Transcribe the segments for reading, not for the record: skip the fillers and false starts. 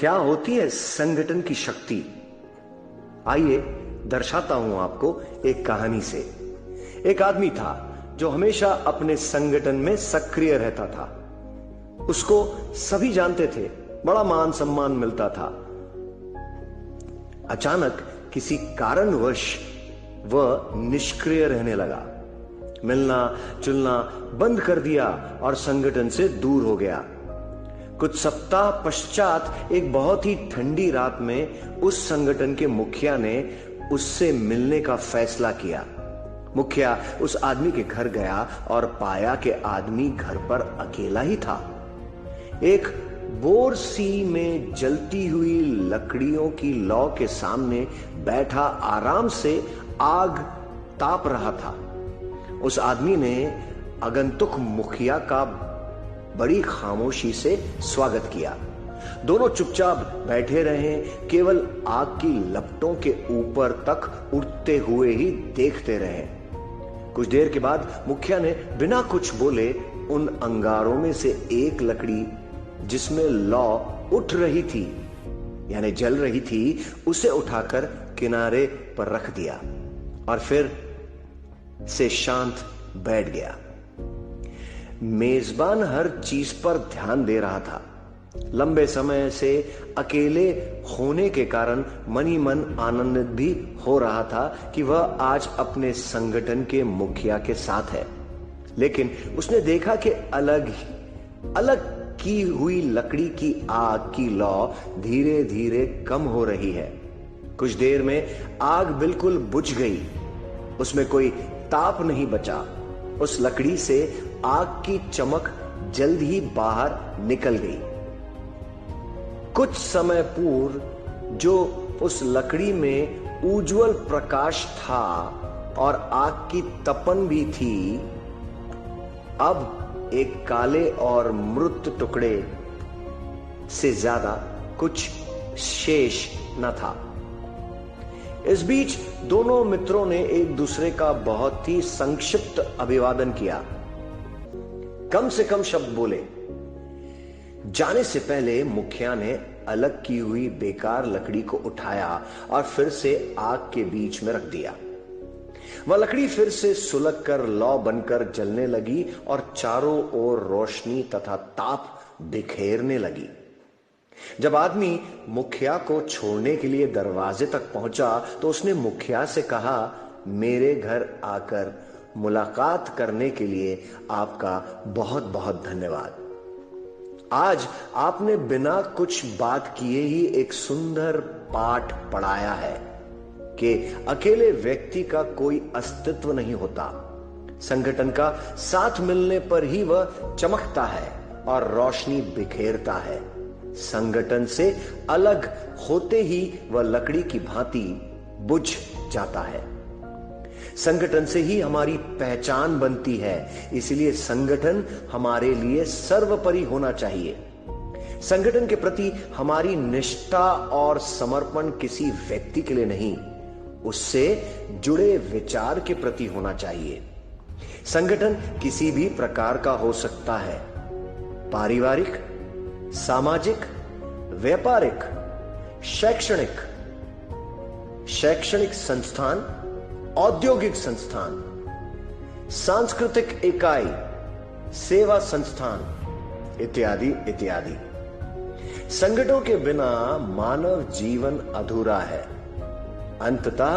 क्या होती है संगठन की शक्ति? आइए दर्शाता हूं आपको एक कहानी से। एक आदमी था जो हमेशा अपने संगठन में सक्रिय रहता था। उसको सभी जानते थे, बड़ा मान सम्मान मिलता था। अचानक किसी कारणवश वह निष्क्रिय रहने लगा, मिलना जुलना बंद कर दिया और संगठन से दूर हो गया। कुछ सप्ताह पश्चात एक बहुत ही ठंडी रात में उस संगठन के मुखिया ने उससे मिलने का फैसला किया। मुखिया उस आदमी के घर गया और पाया कि आदमी घर पर अकेला ही था। एक बोर सी में जलती हुई लकड़ियों की लौ के सामने बैठा आराम से आग ताप रहा था। उस आदमी ने आगंतुक मुखिया का बड़ी खामोशी से स्वागत किया। दोनों चुपचाप बैठे रहे, केवल आग की लपटों के ऊपर तक उड़ते हुए ही देखते रहे। कुछ देर के बाद मुखिया ने बिना कुछ बोले उन अंगारों में से एक लकड़ी जिसमें लौ उठ रही थी यानी जल रही थी, उसे उठाकर किनारे पर रख दिया और फिर से शांत बैठ गया। मेजबान हर चीज पर ध्यान दे रहा था। लंबे समय से अकेले होने के कारण मन ही मन आनंदित भी हो रहा था कि वह आज अपने संगठन के मुखिया के साथ है। लेकिन उसने देखा कि अलग की हुई लकड़ी की आग की लौ धीरे धीरे कम हो रही है। कुछ देर में आग बिल्कुल बुझ गई, उसमें कोई ताप नहीं बचा। उस लकड़ी से आग की चमक जल्द ही बाहर निकल गई। कुछ समय पूर्व जो उस लकड़ी में उज्जवल प्रकाश था और आग की तपन भी थी, अब एक काले और मृत टुकड़े से ज्यादा कुछ शेष न था। इस बीच दोनों मित्रों ने एक दूसरे का बहुत ही संक्षिप्त अभिवादन किया, कम से कम शब्द बोले। जाने से पहले मुखिया ने अलग की हुई बेकार लकड़ी को उठाया और फिर से आग के बीच में रख दिया। वह लकड़ी फिर से सुलग कर लौ बनकर जलने लगी और चारों ओर रोशनी तथा ताप बिखेरने लगी। जब आदमी मुखिया को छोड़ने के लिए दरवाजे तक पहुंचा तो उसने मुखिया से कहा, मेरे घर आकर मुलाकात करने के लिए आपका बहुत बहुत धन्यवाद। आज आपने बिना कुछ बात किए ही एक सुंदर पाठ पढ़ाया है कि अकेले व्यक्ति का कोई अस्तित्व नहीं होता। संगठन का साथ मिलने पर ही वह चमकता है और रोशनी बिखेरता है। संगठन से अलग होते ही वह लकड़ी की भांति बुझ जाता है। संगठन से ही हमारी पहचान बनती है, इसलिए संगठन हमारे लिए सर्वोपरि होना चाहिए। संगठन के प्रति हमारी निष्ठा और समर्पण किसी व्यक्ति के लिए नहीं, उससे जुड़े विचार के प्रति होना चाहिए। संगठन किसी भी प्रकार का हो सकता है, पारिवारिक, सामाजिक, व्यापारिक, शैक्षणिक संस्थान, औद्योगिक संस्थान, सांस्कृतिक इकाई, सेवा संस्थान इत्यादि इत्यादि। संगठनों के बिना मानव जीवन अधूरा है। अंततः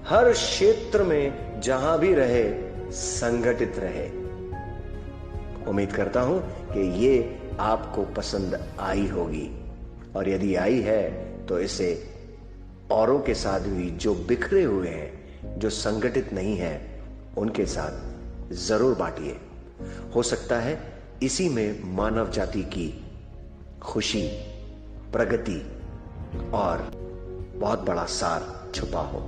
हर क्षेत्र में जहां भी रहे, संगठित रहे। उम्मीद करता हूं कि ये आपको पसंद आई होगी, और यदि आई है तो इसे औरों के साथ भी, जो बिखरे हुए हैं, जो संगठित नहीं है, उनके साथ जरूर बांटिए। हो सकता है इसी में मानव जाति की खुशी, प्रगति और बहुत बड़ा सार छुपा हो।